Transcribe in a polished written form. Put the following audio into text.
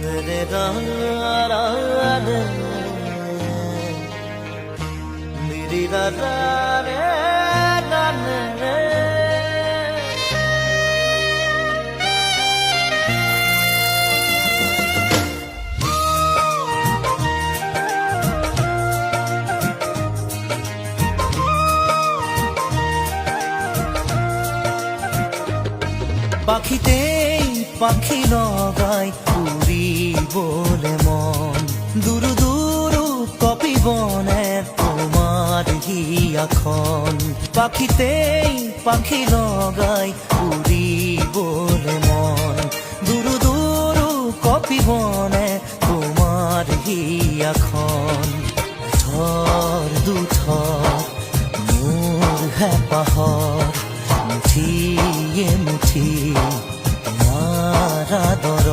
রে রা রা রে নি রা রা রে রা রে পাখিতেই পাখি লগাই উড়ি বলে মন দুরু দুরু কপি বনে তোমার হিয়াখন পাখিতেই পাখি লগাই উড়ি বলে মন দুরু দুরু কপি বনে তোমার হিয়াখন থর দুথর মোর হেপাহর মুঠিয়ে মুঠি তোমার আদর